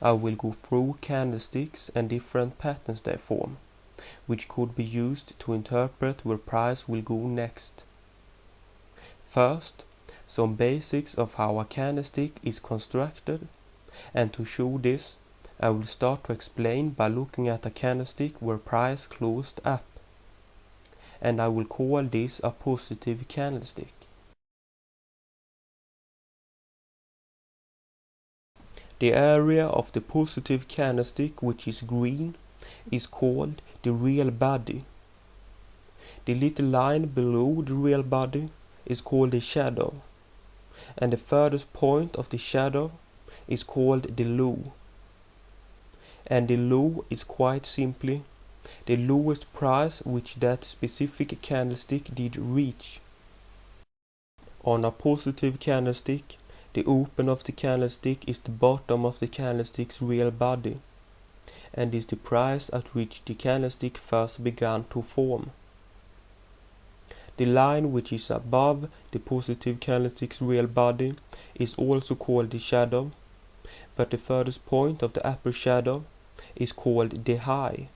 I will go through candlesticks and different patterns they form, which could be used to interpret where price will go next. First, some basics of how a candlestick is constructed, and to show this, I will start to explain by looking at a candlestick where price closed up, and I will call this a positive candlestick. The area of the positive candlestick, which is green, is called the real body. The little line below the real body is called the shadow, and the furthest point of the shadow is called the low. And the low is quite simply the lowest price which that specific candlestick did reach. On a positive candlestick, the open of the candlestick is the bottom of the candlestick's real body, and is the price at which the candlestick first began to form. The line which is above the positive candlestick's real body is also called the shadow, but the furthest point of the upper shadow is called the high,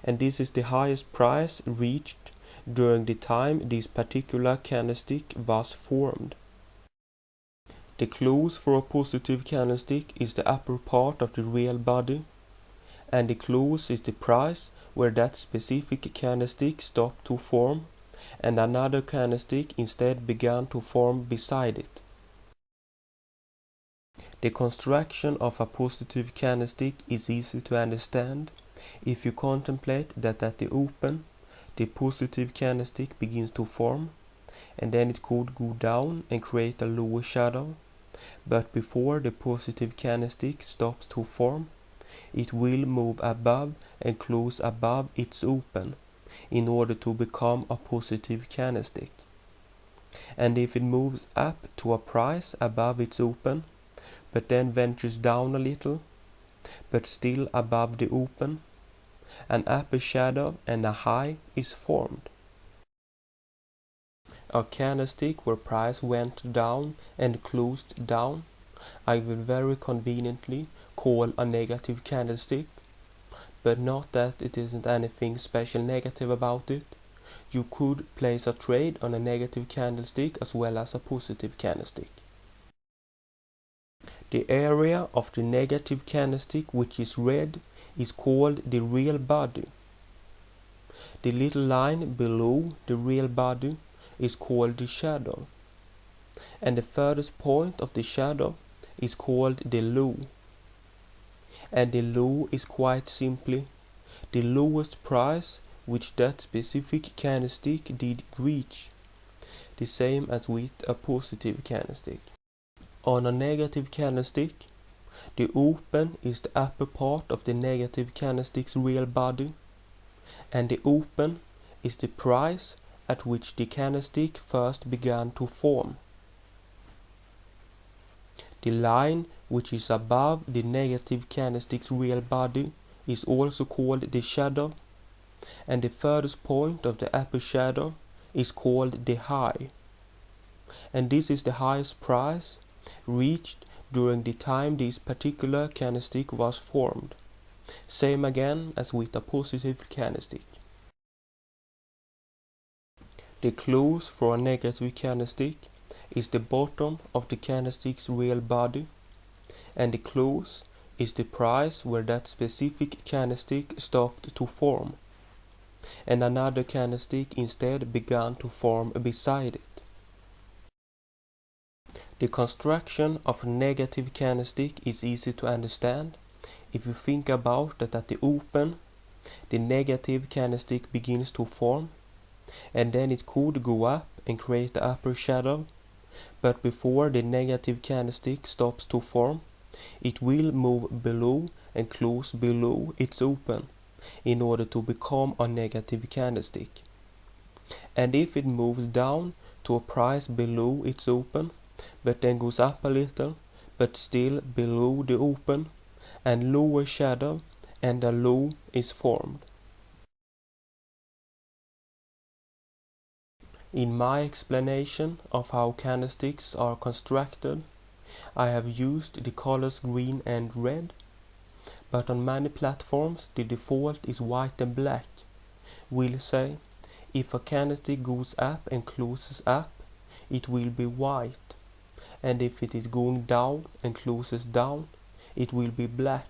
and this is the highest price reached during the time this particular candlestick was formed. The close for a positive candlestick is the upper part of the real body, and the close is the price where that specific candlestick stopped to form, and another candlestick instead began to form beside it. The construction of a positive candlestick is easy to understand if you contemplate that at the open, the positive candlestick begins to form, and then it could go down and create a lower shadow, but before the positive candlestick stops to form, it will move above and close above its open in order to become a positive candlestick. And if it moves up to a price above its open, but then ventures down a little, but still above the open, an upper shadow and a high is formed. A candlestick where price went down and closed down, I will very conveniently call a negative candlestick, but not that it isn't anything special negative about it. You could place a trade on a negative candlestick as well as a positive candlestick. The area of the negative candlestick, which is red, is called the real body. The little line below the real body is called the shadow, and the furthest point of the shadow is called the low. And the low is quite simply the lowest price which that specific candlestick did reach, the same as with a positive candlestick. On a negative candlestick, the open is the upper part of the negative candlestick's real body, and the open is the price at which the candlestick first began to form. The line which is above the negative candlestick's real body is also called the shadow, and the furthest point of the upper shadow is called the high, and this is the highest price reached during the time this particular candlestick was formed, same again as with a positive candlestick. The close for a negative candlestick is the bottom of the candlestick's real body, and the close is the price where that specific candlestick stopped to form, and another candlestick instead began to form beside it. The construction of a negative candlestick is easy to understand if you think about that at the open, the negative candlestick begins to form, and then it could go up and create the upper shadow, but before the negative candlestick stops to form, it will move below and close below its open in order to become a negative candlestick. And if it moves down to a price below its open, but then goes up a little, but still below the open, and lower shadow and a low is formed. In my explanation of how candlesticks are constructed, I have used the colors green and red but on many platforms the default is white and black. We'll say if a candlestick goes up and closes up, it will be white, and if it is going down and closes down, it will be black.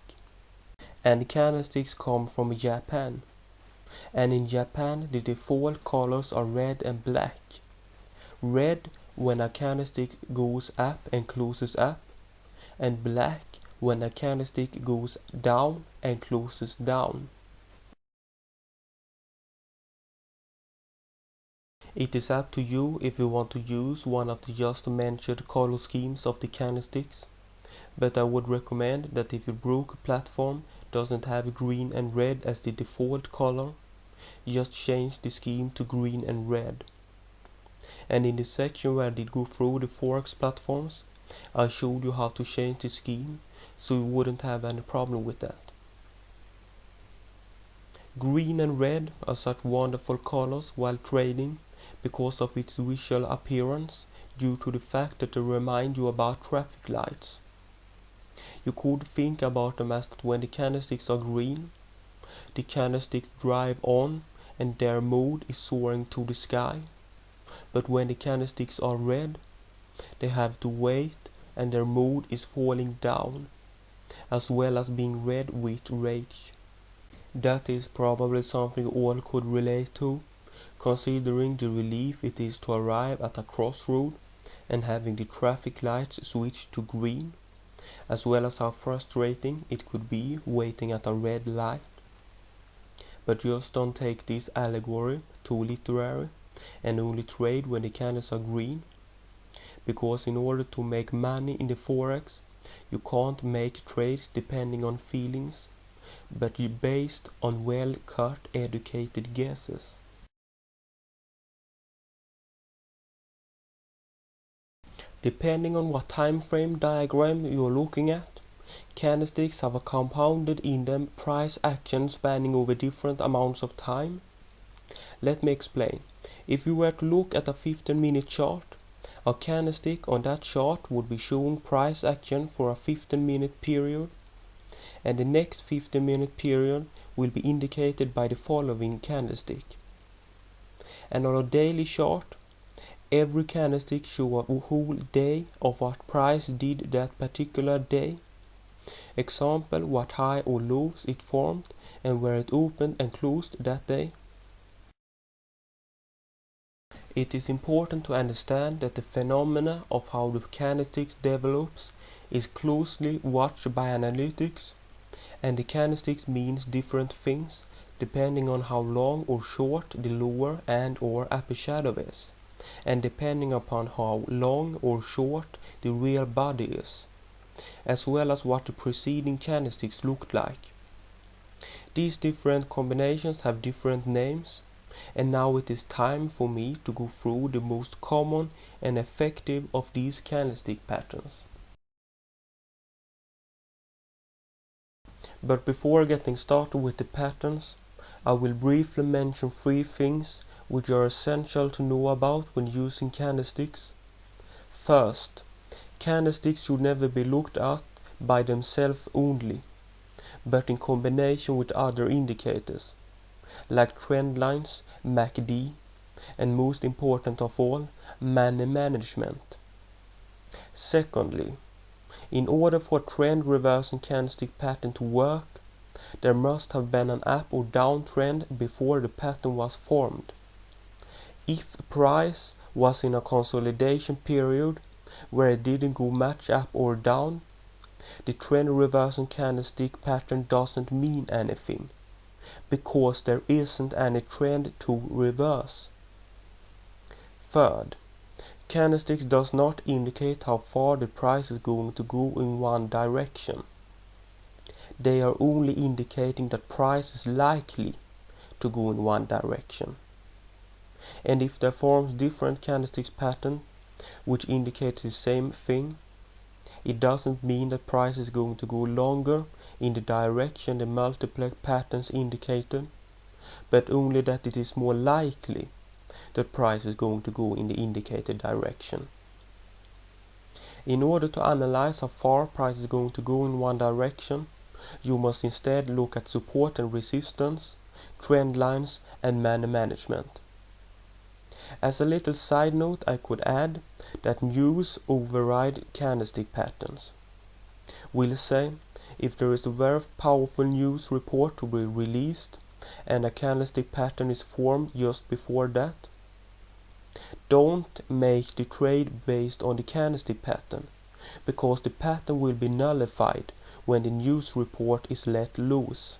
And candlesticks come from Japan, and in Japan the default colors are red and black. Red when a candlestick goes up and closes up, and black when a candlestick goes down and closes down. It is up to you if you want to use one of the just mentioned color schemes of the candlesticks, but I would recommend that if your broker platform doesn't have green and red as the default color, just change the scheme to green and red. And in the section where I did go through the Forex platforms, I showed you how to change the scheme, so you wouldn't have any problem with that. Green and red are such wonderful colors while trading because of its visual appearance, due to the fact that they remind you about traffic lights. You could think about them as that when the candlesticks are green, the candlesticks drive on and their mood is soaring to the sky. But when the candlesticks are red, they have to wait and their mood is falling down, as well as being red with rage. That is probably something all could relate to, considering the relief it is to arrive at a crossroad and having the traffic lights switch to green, as well as how frustrating it could be waiting at a red light. But just don't take this allegory too literary and only trade when the candles are green, because in order to make money in the Forex, you can't make trades depending on feelings, but based on well-cut educated guesses. Depending on what time frame diagram you're looking at, candlesticks have a compounded in them price action spanning over different amounts of time. Let me explain. If you were to look at a 15-minute chart, a candlestick on that chart would be showing price action for a 15-minute period, and the next 15-minute period will be indicated by the following candlestick. And on a daily chart, every candlestick shows a whole day of what price did that particular day. Example, what high or lows it formed and where it opened and closed that day. It is important to understand that the phenomena of how the candlesticks develops is closely watched by analytics, and the candlesticks means different things depending on how long or short the lower and or upper shadow is, and depending upon how long or short the real body is, as well as what the preceding candlesticks looked like. These different combinations have different names, and now it is time for me to go through the most common and effective of these candlestick patterns. But before getting started with the patterns, I will briefly mention 3 things which are essential to know about when using candlesticks. First, candlesticks should never be looked at by themselves only, but in combination with other indicators, like trend lines, MACD, and most important of all, money management. Secondly, in order for a trend reversing candlestick pattern to work, there must have been an up or down trend before the pattern was formed. If price was in a consolidation period where it didn't go much up or down, the trend reversing candlestick pattern doesn't mean anything, because there isn't any trend to reverse. Third, candlesticks does not indicate how far the price is going to go in one direction. They are only indicating that price is likely to go in one direction. And if there forms different candlesticks pattern which indicates the same thing, it doesn't mean that price is going to go longer in the direction the multiple patterns indicated, but only that it is more likely that price is going to go in the indicated direction. In order to analyze how far price is going to go in one direction, You must instead look at support and resistance, trend lines, and money management. As a little side note, I could add that news override candlestick patterns. We'll say, if there is a very powerful news report to be released and a candlestick pattern is formed just before that, don't make the trade based on the candlestick pattern, because the pattern will be nullified when the news report is let loose.